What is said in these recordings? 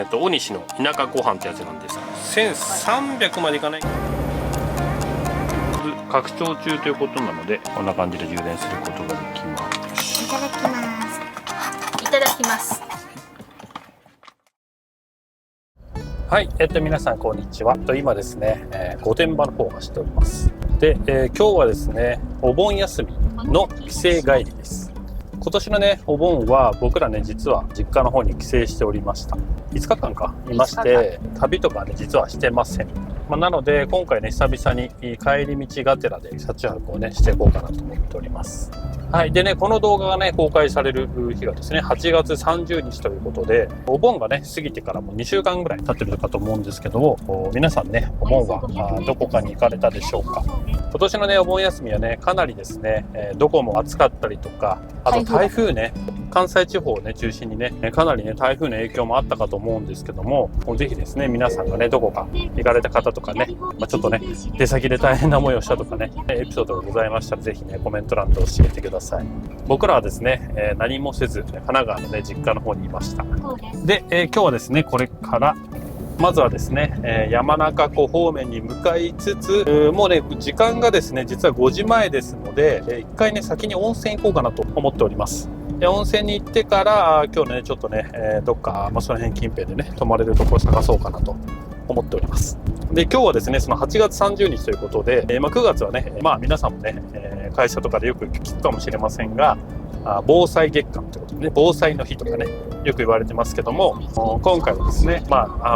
大西の田舎ご飯ってやつなんです。1300までいかない。拡張中ということなので、こんな感じで充電することができます。いただきます。いただきます。はい、皆さんこんにちは。今ですね、御殿場の方を走っております。で、今日はですね、お盆休みの帰省帰りです。今年のね、お盆は僕らね、実は実家の方に帰省しておりました。5日間かいまして、旅とかね、実はしてません。なので、今回ね、久々に帰り道がてらで車中泊をね、していこうかなと思っております。はい。でね、この動画がね、公開される日がですね、8月30日ということで、お盆がね、過ぎてからも2週間ぐらい経ってるかと思うんですけども、皆さんね、お盆はどこかに行かれたでしょうか。今年のね、お盆休みはね、かなりですね、どこも暑かったりとか、あと台風ね、関西地方をね、中心にね、かなりね、台風の影響もあったかと思うんですけども、ぜひですね、皆さんがね、どこか行かれた方とかね、ちょっとね、出先で大変な思いをしたとかね、エピソードがございましたら、ぜひね、コメント欄で教えてください。僕らはですね、何もせず、神奈川のね、実家の方にいました。で、今日はですね、これから、まずはですね、山中湖方面に向かいつつ、もうね、時間がですね、実は5時前ですので、一回ね、先に温泉行こうかなと思っております。で、温泉に行ってから、今日ね、ちょっとね、どっか、その辺近辺でね、泊まれるところを探そうかなと思っております。で、今日はですね、その8月30日ということで、9月はね、皆さんもね、会社とかでよく聞くかもしれませんが、防災月間ということでね、防災の日とかね、よく言われてますけども、今回はですね、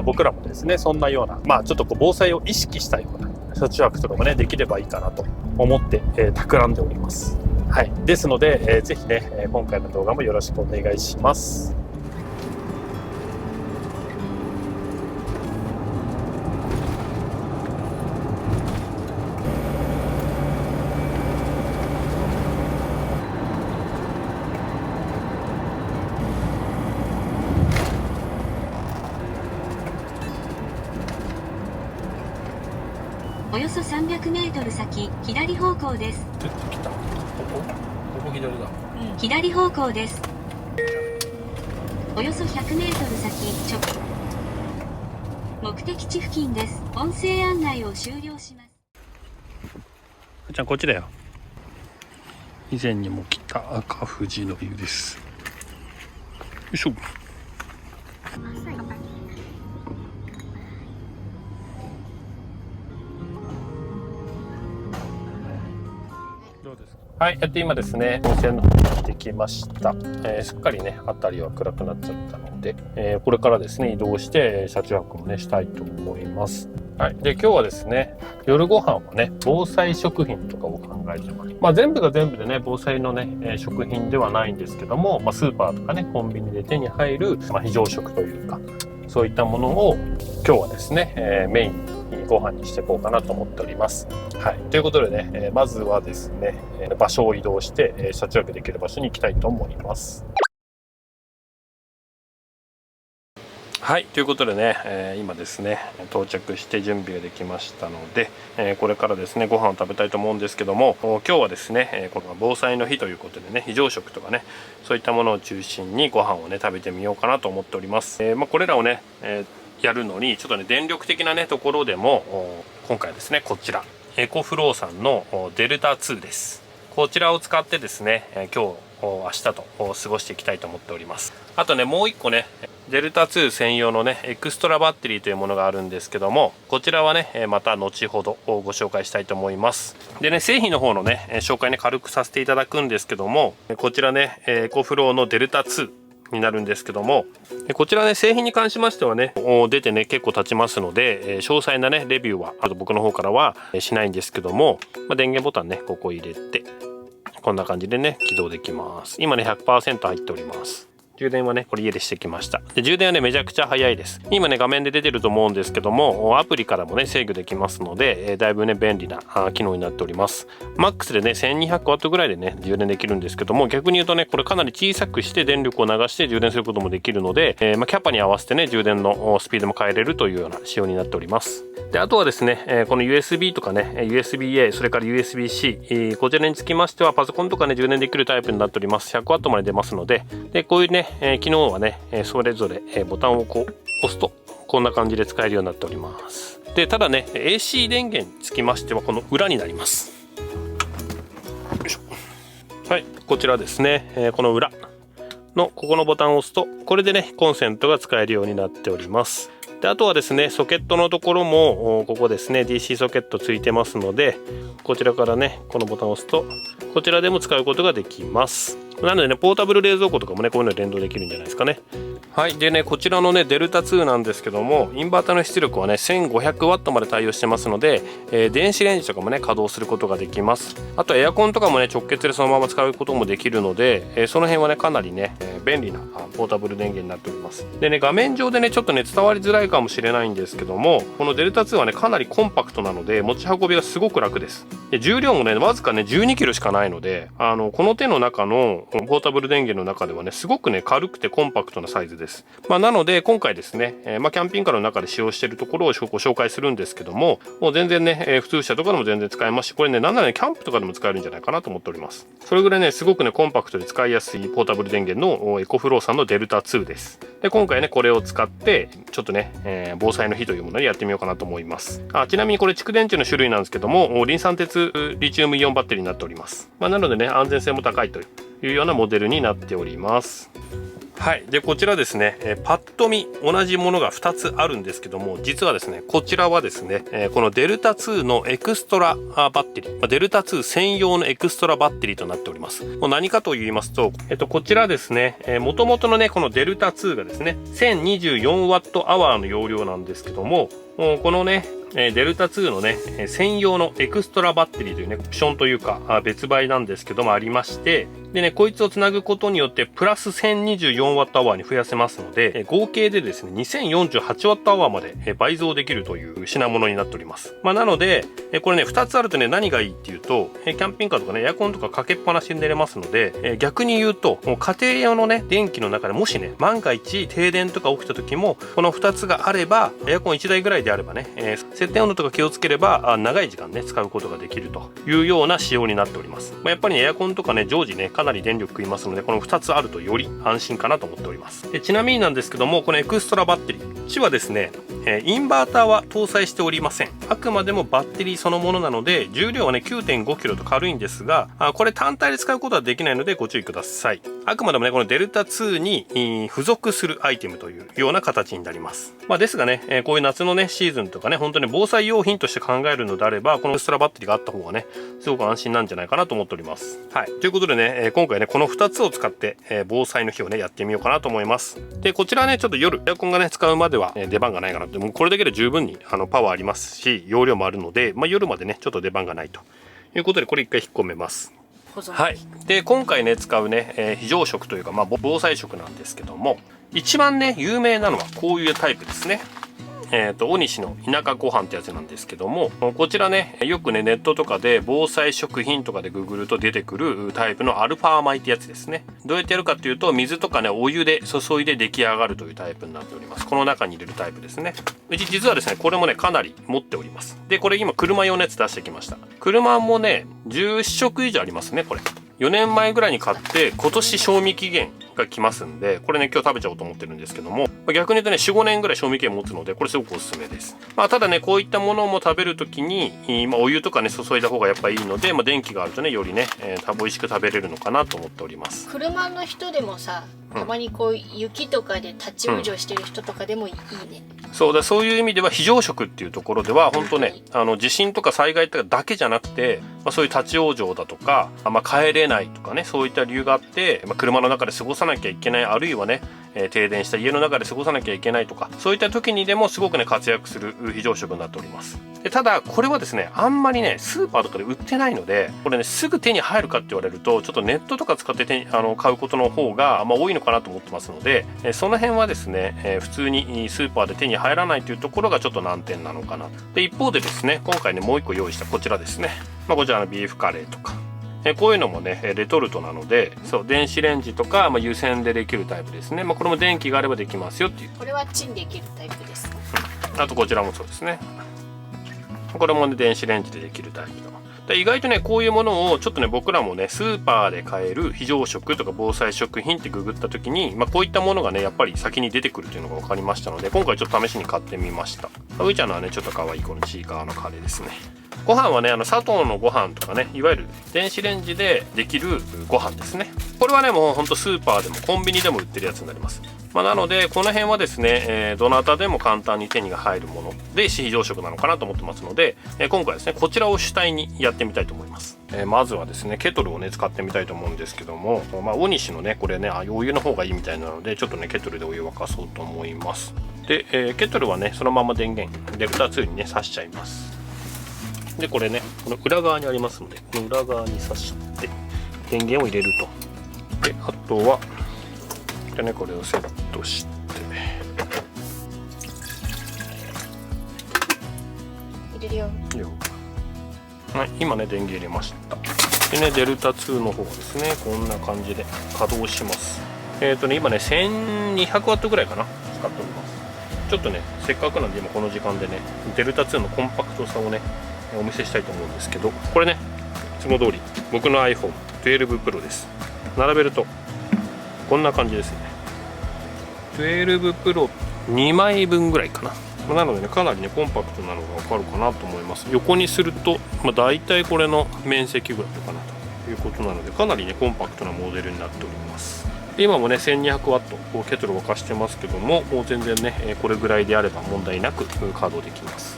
僕らもですね、そんなような、ちょっとこう防災を意識したような車中泊とかもね、できればいいかなと思って、企んでおります。はい。ですので、ぜひね、今回の動画もよろしくお願いします。およそ300メートル先、左方向です。ちょっと来た。ここ左だ。左方向です。およそ100メートル先、目的地付近です。音声案内を終了します。ちゃんこっちだよ。以前にも来た赤富士の湯です。よいしょ。どうですか。はい、今ですね、温泉の方に来てきました。すっかりね、辺りは暗くなっちゃったので、これからですね、移動して車中泊もね、したいと思います。はい。で、今日はですね、夜ご飯はね、防災食品とかを考えてます。全部が全部でね、防災のね、食品ではないんですけども、スーパーとかね、コンビニで手に入る、非常食というか、そういったものを今日はですね、メインにご飯にしていこうかなと思っております。はい。ということでね、まずはですね、場所を移動して、車中泊できる場所に行きたいと思います。はい。ということでね、今ですね、到着して準備ができましたので、これからですね、ご飯を食べたいと思うんですけども、今日はですね、この防災の日ということでね、非常食とかね、そういったものを中心にご飯をね、食べてみようかなと思っております。これらをね、やるのに、ちょっとね、電力的なね、ところでも、今回はですね、こちら、エコフローさんのデルタ2です。こちらを使ってですね、今日、明日と過ごしていきたいと思っております。あとね、もう一個ね、デルタ2専用のね、エクストラバッテリーというものがあるんですけども、こちらはね、また後ほどご紹介したいと思います。でね、製品の方のね、紹介ね、軽くさせていただくんですけども、こちらね、エコフローのデルタ2になるんですけども、こちらね、製品に関しましてはね、出てね、結構経ちますので、詳細なね、レビューは、僕の方からはしないんですけども、電源ボタンね、ここ入れて、こんな感じでね、起動できます。今ね、100% 入っております。充電はね、これ家でしてきました。で、充電はね、めちゃくちゃ早いです。今ね、画面で出てると思うんですけども、アプリからもね、制御できますので、だいぶね、便利な機能になっております。マックスでね、1200W ぐらいでね、充電できるんですけども、逆に言うとね、これかなり小さくして電力を流して充電することもできるので、キャパに合わせてね、充電のスピードも変えれるというような仕様になっております。で、あとはですね、この USB とかね、USB-A、それから USB-C、こちらにつきましては、パソコンとかね、充電できるタイプになっております。100W まで出ますので、で、こういうね、機能はね、それぞれボタンをこう押すとこんな感じで使えるようになっております。でただね AC 電源につきましてはこの裏になります。よいしょ。はい、こちらですね、この裏のここのボタンを押すとこれでねコンセントが使えるようになっております。であとはですねソケットのところもここですね DC ソケットついてますので、こちらからねこのボタンを押すとこちらでも使うことができます。なのでねポータブル冷蔵庫とかもねこういうので連動できるんじゃないですかね。はい。でねこちらのねデルタ2なんですけども、インバーターの出力はね 1500W まで対応してますので、電子レンジとかもね稼働することができます。あとエアコンとかもね直結でそのまま使うこともできるので、その辺はねかなりね、便利なポータブル電源になっております。でね画面上でねちょっとね伝わりづらいかもしれないんですけども、このデルタ2はねかなりコンパクトなので持ち運びがすごく楽です。で重量もねわずかね 12kg しかないので、この手の中のポータブル電源の中ではねすごくね軽くてコンパクトなサイズです。なので今回ですね、キャンピングカーの中で使用しているところをご紹介するんですけども、もう全然ね、普通車とかでも全然使えますし、これねなんならねキャンプとかでも使えるんじゃないかなと思っております。それぐらいねすごくねコンパクトで使いやすいポータブル電源のエコフローさんのデルタ2です。で今回ねこれを使ってちょっとね、防災の日というものでやってみようかなと思います。ちなみにこれ蓄電池の種類なんですけども、リン酸鉄リチウムイオンバッテリーになっております。なのでね安全性も高いというようなモデルになっております。はい。でこちらですね、パッと見同じものが2つあるんですけども、実はですねこちらはですね、このデルタ2のエクストラバッテリー、デルタ2専用のエクストラバッテリーとなっております。何かと言いますと、こちらですね、元々のねこのデルタ2がですね 1024Wh の容量なんですけども、このねデルタ2のね専用のエクストラバッテリーというねオプションというか別売なんですけどもありまして、でねこいつをつなぐことによってプラス 1024Wh に増やせますので、合計でですね 2048Wh まで倍増できるという品物になっております。なのでこれね2つあるとね何がいいっていうと、キャンピングカーとかねエアコンとかかけっぱなしで寝れますので、逆に言うと家庭用のね電気の中でもしね万が一停電とか起きた時もこの2つがあれば、エアコン1台ぐらいであればね、設定温度とか気をつければ長い時間ね使うことができるというような仕様になっております。やっぱりねエアコンとかね常時ねかなり電力食いますので、この2つあるとより安心かなと思っております。ちなみになんですけども、このエクストラバッテリーうちはですね、インバーターは搭載しておりません。あくまでもバッテリーそのものなので、重量はね 9.5kg と軽いんですが、これ単体で使うことはできないのでご注意ください。あくまでもねこのデルタ2に付属するアイテムというような形になります。ですがね、こういう夏のねシーズンとかね本当に防災用品として考えるのであれば、このエクストラバッテリーがあった方がねすごく安心なんじゃないかなと思っております。はい。ということでね、今回ねこの2つを使って、防災の日をねやってみようかなと思います。でこちらねちょっと夜エアコンがね使うまでは、出番がないかなって、もうこれだけで十分にパワーありますし容量もあるので、夜までねちょっと出番がないということで、これ一回引っ込めます。はい。で今回ね使うね、非常食というか、防災食なんですけども、一番ね有名なのはこういうタイプですね。大西の田舎ご飯ってやつなんですけども、こちらねよくねネットとかで防災食品とかでググると出てくるタイプのアルファ米ってやつですね。どうやってやるかっていうと、水とかねお湯で注いで出来上がるというタイプになっております。この中に入れるタイプですね。実はですねこれもねかなり持っております。でこれ今車用のやつ出してきました。車もね10食以上ありますね。これ4年前ぐらいに買って今年賞味期限が来ますんで、これね今日食べちゃおうと思ってるんですけども、逆に言うとね 4,5 年ぐらい賞味期限持つので、これすごくおすすめです。ただねこういったものも食べるときに、お湯とかね注いだ方がやっぱいいので、電気があるとねよりね、美味しく食べれるのかなと思っております。車の人でもさ、たまにこう雪とかで立ち往生してる人とかでもいいね。そういう意味では非常食っていうところでは本当ね地震とか災害とかだけじゃなくて、そういう立ち往生だとか、帰れないとかね、そういった理由があって、車の中で過ごさなきゃいけない、あるいはね停電した家の中で過ごさなきゃいけないとか、そういった時にでもすごくね活躍する非常食になっております。でただこれはですねあんまりねスーパーとかで売ってないので、これねすぐ手に入るかって言われるとちょっとネットとか使って買うことの方が多いのかなと思ってますので、その辺はですね、普通にスーパーで手に入らないというところがちょっと難点なのかな。で一方でですね、今回ねもう一個用意したこちらですね、こちらのビーフカレーとか、こういうのもねレトルトなので、電子レンジとか、湯煎でできるタイプですね。これも電気があればできますよっていう。これはチンできるタイプです。あとこちらもそうですね。これもね電子レンジでできるタイプの。で意外とねこういうものをちょっとね僕らもねスーパーで買える非常食とか防災食品ってググった時に、こういったものがねやっぱり先に出てくるというのが分かりましたので、今回ちょっと試しに買ってみました。ういちゃんのはねちょっと可愛いこのちいかわのカレーですね。ご飯はね砂糖のご飯とかね、いわゆる電子レンジでできるご飯ですね。これはねもうほんとスーパーでもコンビニでも売ってるやつになります。なのでこの辺はですね、どなたでも簡単に手に入るもので非常食なのかなと思ってますので、今回ですねこちらを主体にやってみたいと思います。まずはですねケトルをね使ってみたいと思うんですけども、大西のねこれねお湯の方がいいみたいなので、ちょっとねケトルでお湯沸かそうと思います。で、ケトルはねそのまま電源デルタ2にね挿しちゃいます。でこれねこの裏側にありますので、この裏側に挿して電源を入れると。であとはでねこれをセットして入れるよ。はい、今ね電源入れました。でねデルタ2の方ですねこんな感じで稼働します。今ね1200ワットぐらいかな使っております。ちょっとねせっかくなんで今この時間でねデルタ2のコンパクトさをねお見せしたいと思うんですけど、これねいつも通り僕の iPhone12 Pro です。並べるとこんな感じですね。12 Pro 2枚分ぐらいかな。なのでねかなりねコンパクトなのが分かるかなと思います。横にすると、大体これの面積ぐらいかなということなので、かなりねコンパクトなモデルになっております。今もね1200ワットケトルを沸かしてますけども、もう全然ねこれぐらいであれば問題なく稼働できます。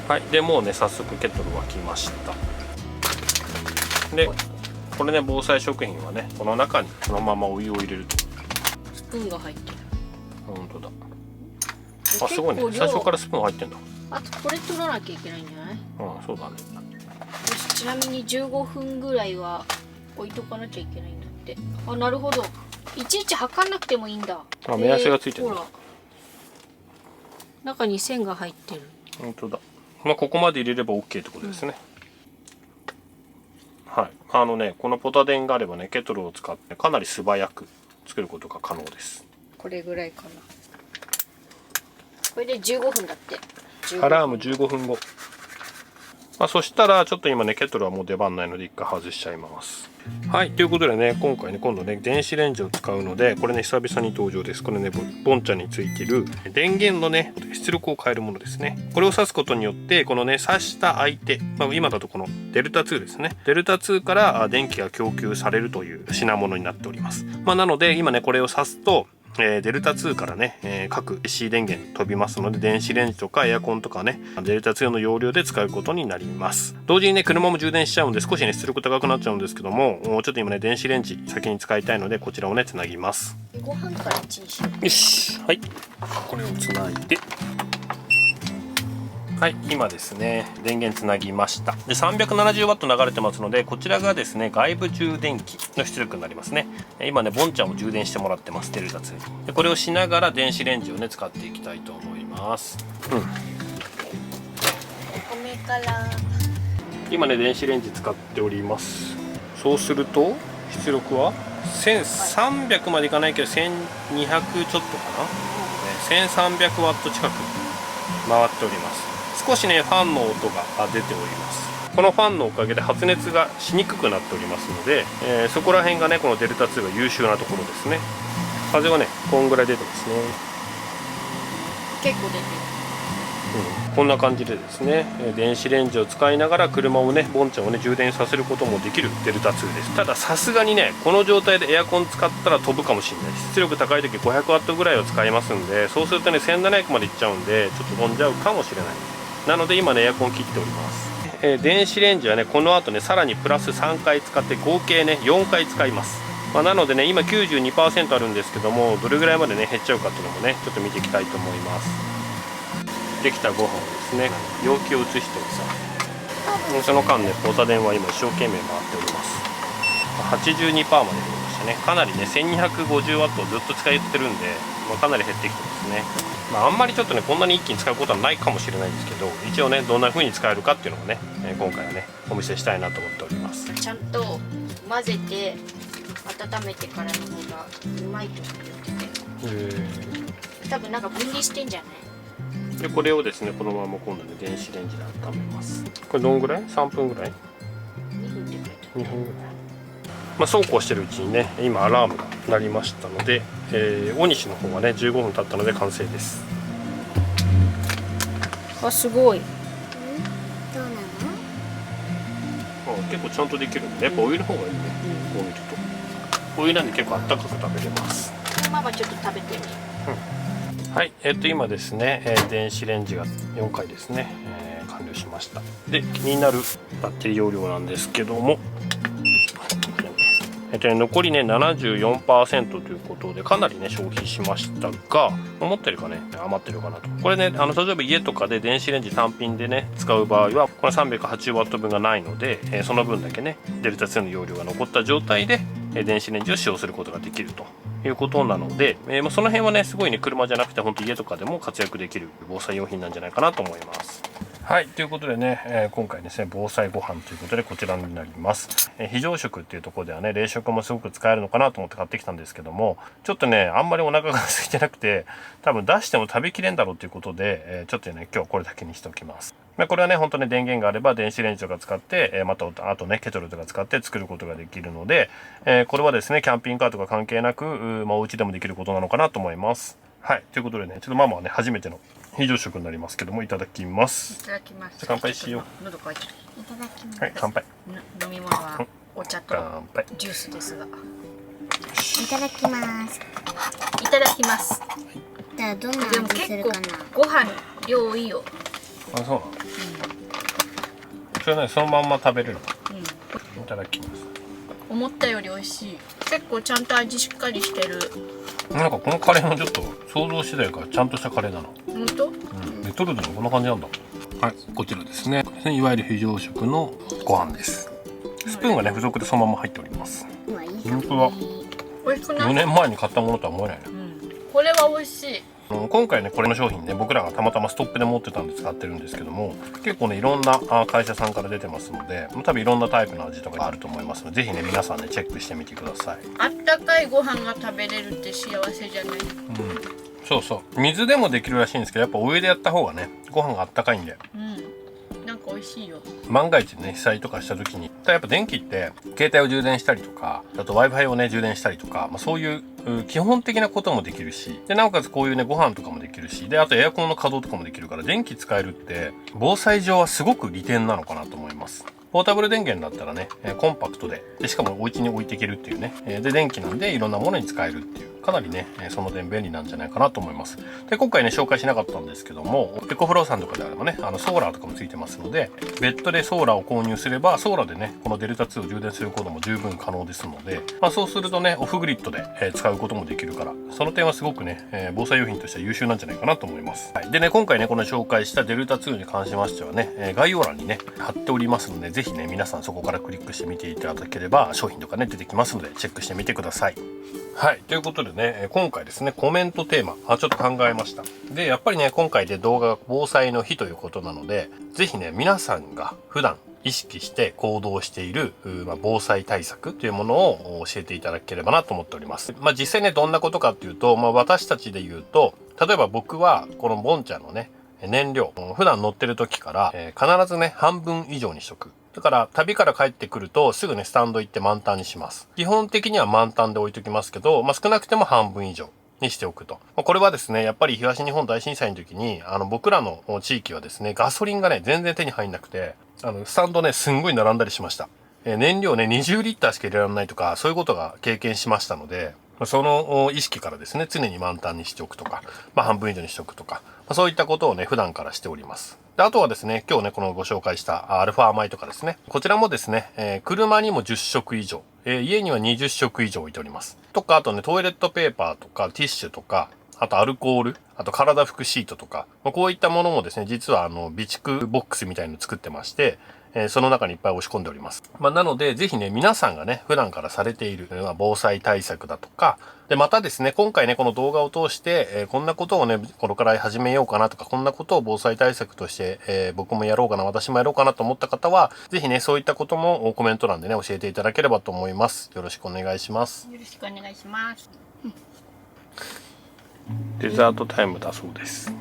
はい、でもうね早速ケトル沸きました。でこれね防災食品はねこの中にそのままお湯を入れると。スプーンが入ってる。本当だ。あ、すごいね。最初からスプーン入ってんだ。あとこれ取らなきゃいけないんじゃない？うん、そうだね。よし、ちなみに15分ぐらいは置いとかなきゃいけないんだって。あ、なるほど。いちいち測んなくてもいいんだ。あ、目安がついてる。ほら、中に線が入ってる。本当だ。ここまで入れれば OK ってことですね。はい。このポタ電があればねケトルを使ってかなり素早く作ることが可能です。これぐらいかな。これで15分だって。アラーム15分後。そしたらちょっと今ねケトルはもう出番ないので一回外しちゃいます。はい、ということでね今回ね今度ね電子レンジを使うので、これね久々に登場です。これねボンちゃんについてる電源のね出力を変えるものですね。これを挿すことによってこのね挿した相手、今だとこのデルタ2ですね。デルタ2から電気が供給されるという品物になっております。なので今ねこれを挿すとデルタ2からね、各 AC 電源飛びますので、電子レンジとかエアコンとかねデルタ2の容量で使うことになります。同時にね車も充電しちゃうんで少しね出力高くなっちゃうんですけども、ちょっと今ね電子レンジ先に使いたいのでこちらをねつなぎます。ご飯からチンしよう。よし、はい、これをつないで、はい、今ですね電源つなぎました。で 370W 流れてますので、こちらがですね外部充電器の出力になりますね。今ねボンちゃんを充電してもらってます。デルタ2に。でこれをしながら電子レンジをね使っていきたいと思います。お米から今ね電子レンジ使っております。そうすると出力は1300までいかないけど1200ちょっとかな、1300W 近く回っております。少しねファンの音が出ております。このファンのおかげで発熱がしにくくなっておりますので、そこら辺がねこのデルタ2が優秀なところですね。風はねこんぐらい出てますね。結構出てる。こんな感じでですね電子レンジを使いながら車をねボンちゃんをね充電させることもできるデルタ2です。たださすがにねこの状態でエアコン使ったら飛ぶかもしれない。出力高い時 500W ぐらいを使いますんで、そうするとね1700までいっちゃうんでちょっと飛んじゃうかもしれない。なので今ねエアコン切っております。電子レンジはねこの後ねさらにプラス3回使って合計ね4回使います。なのでね今 92% あるんですけども、どれぐらいまでね減っちゃうかっていうのもねちょっと見ていきたいと思います。できたご飯をですね容器を移しておいて、その間ねポタ電は今一生懸命回っております。82%まで減りましたね。かなりね 1250W をずっと使ってるんで、かなり減ってきてますね。あんまりちょっとねこんなに一気に使うことはないかもしれないんですけど、一応ねどんな風に使えるかっていうのをね今回はねお見せしたいなと思っております。ちゃんと混ぜて温めてからの方がうまいと言ってて、多分なんか分離してんじゃない？でこれをですねこのまま今度ね電子レンジで温めます。これどんぐらい？3分ぐらい2分ぐらい。まあ、そうこうしてるうちにね、今アラームが鳴りましたので、大西の方はね15分経ったので完成です。あ、すごい。どうなの？結構ちゃんとできるんで、やっぱお湯の方がいいね、こう見ると。お湯なんで結構あったかく食べれます。ママちょっと食べてみ。はい、今ですね、電子レンジが4回ですね、完了しました。で、気になるバッテリー容量なんですけども、残りね 74% ということでかなりね消費しましたが、思ったよりかね余ってるかなと。これね例えば家とかで電子レンジ単品でね使う場合はこれ 380W 分がないので、その分だけねデルタ2の容量が残った状態で電子レンジを使用することができるということなので、その辺はねすごいね車じゃなくて本当家とかでも活躍できる防災用品なんじゃないかなと思います。はい、ということでね、今回ですね防災ご飯ということでこちらになります。非常食っていうところではね冷食もすごく使えるのかなと思って買ってきたんですけども、ちょっとねあんまりお腹が空いてなくて多分出しても食べきれんだろうということで、ちょっとね今日これだけにしておきます。これはね本当に電源があれば電子レンジとか使って、またあとねケトルとか使って作ることができるので、これはですねキャンピングカーとか関係なく、お家でもできることなのかなと思います。はい、ということでねちょっとママはね初めての非常食になりますけども、いただきます。いただきます。乾杯しよう。喉乾いてる。いただきます。はい、乾杯。飲み物はお茶と乾杯。ジュースですが。いただきます。いただきます。じゃあどんなでも味す結構るかな。ご飯量いいよ。あ、そうなの。それねそのまんま食べれるの。うん。いただきます。思ったより美味しい。結構ちゃんと味しっかりしてる。なんかこのカレーもちょっと想像してたよりかちゃんとしたカレーなの。本当？レトルトのこんな感じなんだ。はい、こちらですね。いわゆる非常食のご飯です。スプーンがね付属でそのまま入っております。うわいい本当だ。美味しくない？ 4年前に買ったものとは思えないな。これは美味しい。今回ねこれの商品ね僕らがたまたまストップで持ってたんで使ってるんですけども、結構ねいろんな会社さんから出てますので多分いろんなタイプの味とかあると思いますので、ぜひね皆さんねチェックしてみてください。あったかいご飯が食べれるって幸せじゃない？そうそう水でもできるらしいんですけど、やっぱお湯でやった方がねご飯があったかいんで、なんか美味しいよ。万が一ね被災とかした時にやっぱ電気って携帯を充電したりとか、あと Wi-Fi をね充電したりとか、そういう基本的なこともできるし、でなおかつこういうねご飯とかもできるし、であとエアコンの稼働とかもできるから電気使えるって防災上はすごく利点なのかなと思います。ポータブル電源だったらねコンパクトでしかもお家に置いていけるっていうね、で電気なんでいろんなものに使えるっていう、かなりねその点便利なんじゃないかなと思います。で今回ね紹介しなかったんですけども、エコフローさんとかであればねソーラーとかもついてますので、別途でソーラーを購入すればソーラーでねこのデルタ2を充電することも十分可能ですので、そうするとねオフグリッドで使うこともできるから、その点はすごくね防災用品としては優秀なんじゃないかなと思います。はい、でね今回ねこの紹介したデルタ2に関しましてはね概要欄にね貼っておりますので、ぜひね皆さんそこからクリックしてみていただければ商品とかね出てきますのでチェックしてみてください。はい、ということでね今回ですねコメントテーマちょっと考えました。でやっぱりね今回で動画が防災の日ということなので、ぜひね皆さんが普段意識して行動している、防災対策というものを教えていただければなと思っております。実際ねどんなことかっていうと、私たちで言うと、例えば僕はこのボンちゃんのね燃料普段乗ってる時から、必ずね半分以上にしとく。だから旅から帰ってくるとすぐねスタンド行って満タンにします。基本的には満タンで置いときますけど、少なくても半分以上にしておくと。これはですねやっぱり東日本大震災の時に僕らの地域はですねガソリンがね全然手に入んなくて、スタンドねすんごい並んだりしました。燃料ね20リッターしか入れられないとかそういうことが経験しましたので、その意識からですね常に満タンにしておくとか、半分以上にしておくとか、そういったことをね普段からしております。であとはですね今日ねこのご紹介したアルファ米とかですね、こちらもですね、車にも10食以上、家には20食以上置いておりますとか、あとねトイレットペーパーとかティッシュとか、あとアルコール、あと体拭くシートとか、こういったものもですね実は備蓄ボックスみたいのを作ってまして、その中にいっぱい押し込んでおります。なのでぜひね皆さんがね普段からされている、防災対策だとかで、またですね今回ねこの動画を通して、こんなことをねこれから始めようかなとか、こんなことを防災対策として、僕もやろうかな、私もやろうかなと思った方はぜひねそういったこともコメント欄でね教えていただければと思います。よろしくお願いします。よろしくお願いします。デザートタイムだそうです。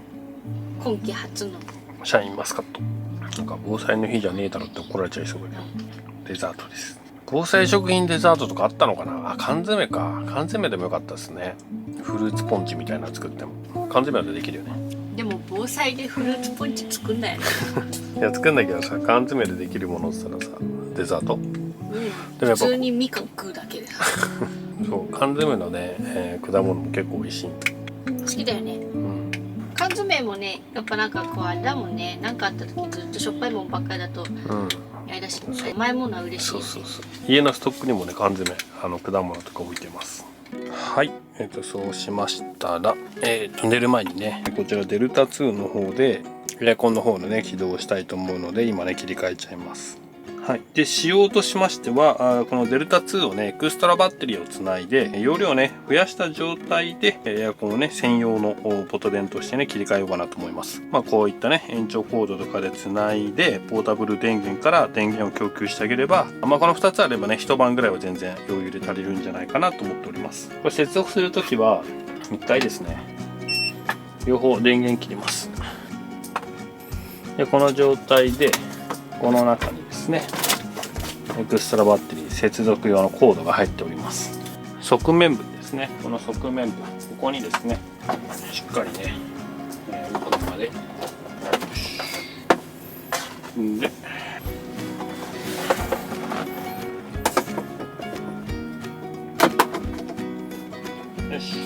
今季初のシャインマスカット。なんか防災の日じゃねえだろって怒られちゃいそうだけど、デザートです。防災食品デザートとかあったのかな。あ、缶詰か。缶詰でもよかったですね。フルーツポンチみたいなの作っても缶詰でできるよね。でも防災でフルーツポンチ作んないよね。いや作んないけどさ、缶詰でできるものっつったらさ、デザート、でもやっぱ普通にみかん食うだけでそう缶詰のね、果物も結構美味しい。好きだよね。缶詰もね、やっぱなんかこうあれだもんね。なんかあった時ずっとしょっぱいもんばっかりだとあれだし、甘いものは嬉しいよね。そう家のストックにもね、缶詰果物とか置いてます。はい、そうしましたら、寝る前にね、こちらデルタ2の方でエアコンの方のね起動をしたいと思うので、今ね切り替えちゃいます。はい、で仕様としましては、このデルタ2をねエクストラバッテリーをつないで容量をね増やした状態でエアコンをね専用のポト電としてね切り替えようかなと思います。こういったね延長コードとかでつないでポータブル電源から電源を供給してあげれば、この2つあればね一晩ぐらいは全然余裕で足りるんじゃないかなと思っております。これ接続するときは1回ですね、両方電源切ります。でこの状態でこの中にですねエクストラバッテリー接続用のコードが入っております。側面部ですね、この側面部、ここにですねしっかりね、ここまででよし、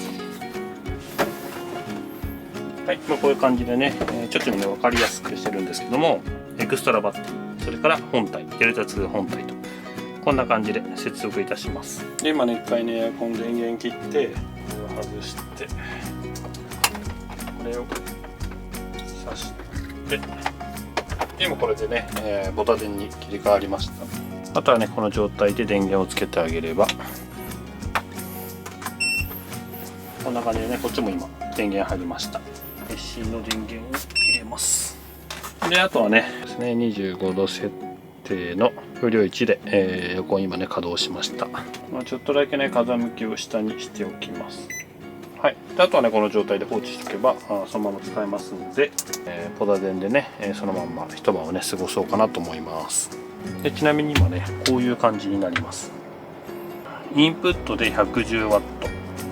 はい、こういう感じでね、ちょっとね分かりやすくしてるんですけども、エクストラバッテリー、それから本体、デルタ2本体とこんな感じで接続いたします。で今ね一回ねエアコン電源切ってこれを外してこれを挿して今これでね、ボタ電に切り替わりました。あとはねこの状態で電源をつけてあげればこんな感じでね、こっちも今電源入りました。AC の電源を入れます。であとはねですね25度設定の風量1で、エアコン今ね稼働しました。ちょっとだけね風向きを下にしておきます。はい、であとはねこの状態で放置しておけばそのまま使えますので、ポタ電でねそのまんま一晩をね過ごそうかなと思います。でちなみに今ねこういう感じになります。インプットで 110W、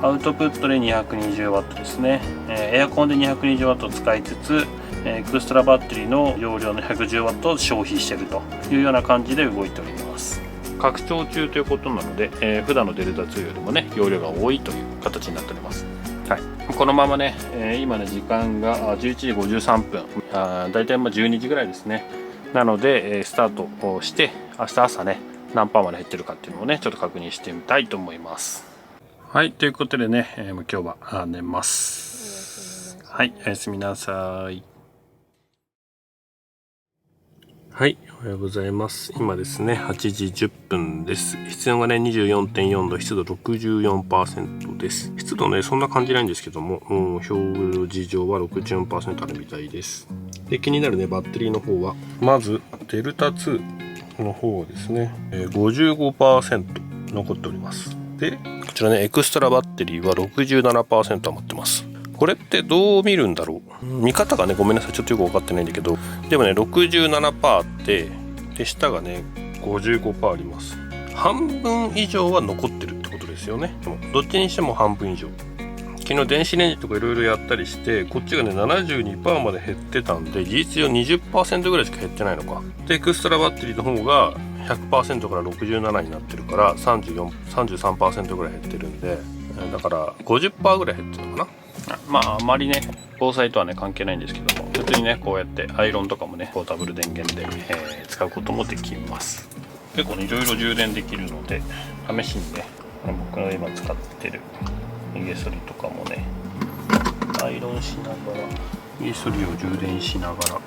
アウトプットで 220W ですね。エアコンで 220W を使いつつエクストラバッテリーの容量の 110W を消費しているというような感じで動いております。拡張中ということなので、普段のデルタ2よりもね容量が多いという形になっております。はい、このままね、今ね時間が11時53分、だいたい12時ぐらいですね。なので、スタートをして明日朝ね何パーまで減ってるかっていうのをねちょっと確認してみたいと思います。はい、ということでね、今日は寝ます。はい、おやすみなさい。はい、おはようございます。今ですね、8時10分です。室温がね、24.4 度、湿度 64% です。湿度ね、そんな感じないんですけども、表示上は 64% あるみたいです。で、気になるね、バッテリーの方は、まず、デルタ2の方ですね、55% 残っております。で、こちらね、エクストラバッテリーは 67% 余ってます。これってどう見るんだろう。見方がねごめんなさい、ちょっとよく分かってないんだけど、でもね 67% あってで下がね 55% あります。半分以上は残ってるってことですよね。でもどっちにしても半分以上。昨日電子レンジとかいろいろやったりしてこっちがね 72% まで減ってたんで、事実上 20% ぐらいしか減ってないのか。でエクストラバッテリーの方が 100% から67になってるから 33% ぐらい減ってるんで、だから 50% ぐらい減ってるのかな。あまりね防災とはね関係ないんですけども、普通にねこうやってアイロンとかもねポータブル電源で、使うこともできます。結構ねいろいろ充電できるので試しにね僕の今使ってるヒゲ剃りとかもねアイロンしながらヒゲ剃りを充電しながら、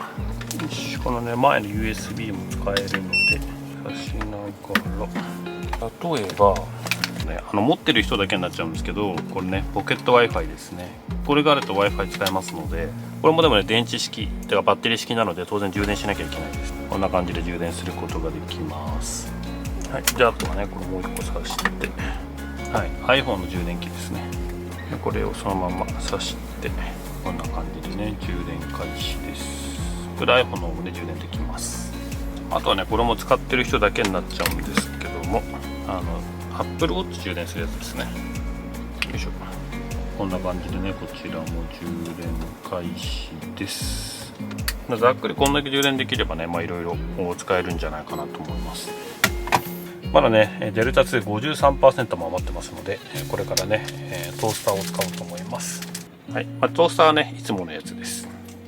このね前の USB も使えるので刺しながら、例えば持ってる人だけになっちゃうんですけど、これねポケット Wi-Fi ですね。これがあると Wi-Fi 使えますので、これもでもね電池式てかバッテリー式なので当然充電しなきゃいけないです。こんな感じで充電することができます。はい、じゃああとはねこれもう一個挿して、はい、iPhone の充電器ですね。でこれをそのまま挿してこんな感じでね充電開始です。これ iPhone の方で充電できます。あとはねこれも使ってる人だけになっちゃうんですけども、Apple Watch 充電するやつですね。よいしょ。こんな感じでね、こちらも充電開始です。ざっくりこんだけ充電できればね、いろいろ使えるんじゃないかなと思います。まだね、デルタ2 53% も余ってますので、これからね、トースターを使おうと思います。はい、トースターはね、いつものやつです。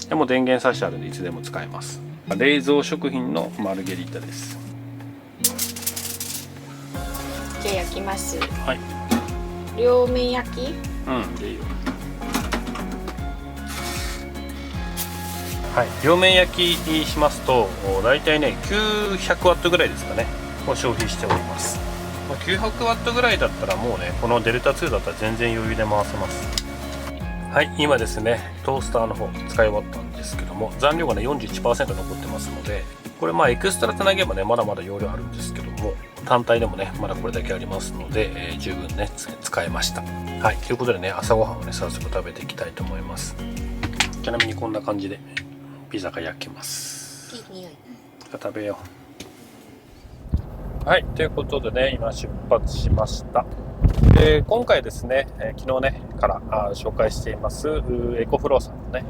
でも電源差してあるんでいつでも使えます。冷蔵食品のマルゲリータです。じゃあ焼きます。はい。両面焼き？うん、でいいよ。はい、両面焼きにしますと、だいたいね、900ワットぐらいですかね、を消費しております。900ワットぐらいだったらもうね、このデルタ2だったら全然余裕で回せます。はい、今ですね、トースターの方使い終わったんですけども、残量がね、41% 残ってますので、これエクストラつなげばね、まだまだ容量あるんですけども、単体でもね、まだこれだけありますので、十分ね、使えました。はい、ということでね、朝ごはんをね、早速食べていきたいと思います。ちなみにこんな感じで、ピザが焼けます。いい匂い。食べよう。はい、ということでね、今出発しました。今回ですね、昨日ねから紹介していますエコフローさんのね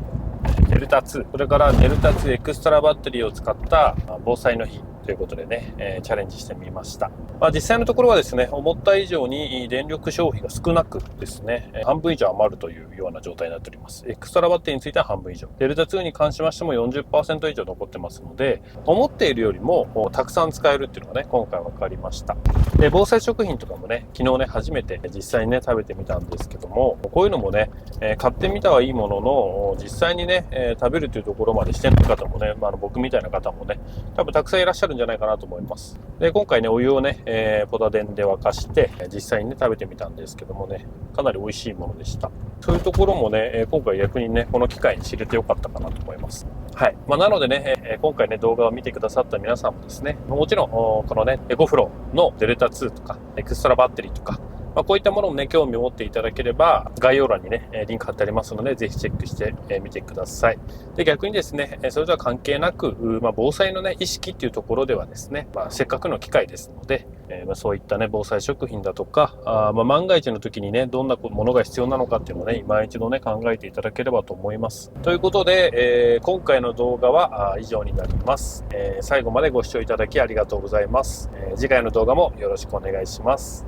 デルタ2、これからデルタ2エクストラバッテリーを使った防災の日ということでね、チャレンジしてみました。実際のところはですね、思った以上に電力消費が少なくですね、半分以上余るというような状態になっております。エクストラバッテリーについては半分以上、デルタ2に関しましても 40% 以上残ってますので、思っているよりもたくさん使えるっていうのがね、今回分かりました。で、防災食品とかもね、昨日ね、初めて実際にね、食べてみたんですけども、こういうのもね、買ってみたはいいものの、実際にね、食べるというところまでしてない方もね、僕みたいな方もね、多分たくさんいらっしゃるんじゃないかなと思います。で、今回ね、お湯をね、ポタ電で沸かして、実際にね、食べてみたんですけどもね、かなり美味しいものでした。そういうところもね、今回逆にね、この機会に知れてよかったかなと思います。はい。なのでね、今回ね、動画を見てくださった皆さんもですね、もちろん、このね、エコフローのデルタ2とか、エクストラバッテリーとか、こういったものもね、興味を持っていただければ、概要欄にね、リンク貼ってありますので、ぜひチェックしてみてください。で、逆にですね、それとは関係なく、防災のね、意識っていうところではですね、せっかくの機会ですので、そういったね、防災食品だとか、万が一の時にね、どんなものが必要なのかっていうのをね、今一度ね、考えていただければと思います。ということで、今回の動画は以上になります。最後までご視聴いただきありがとうございます。次回の動画もよろしくお願いします。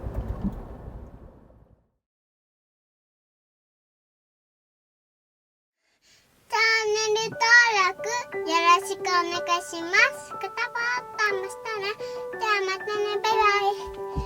チャンネル登録よろしくお願いします。グッドボタンもしたら、じゃあまたね、バイバイ。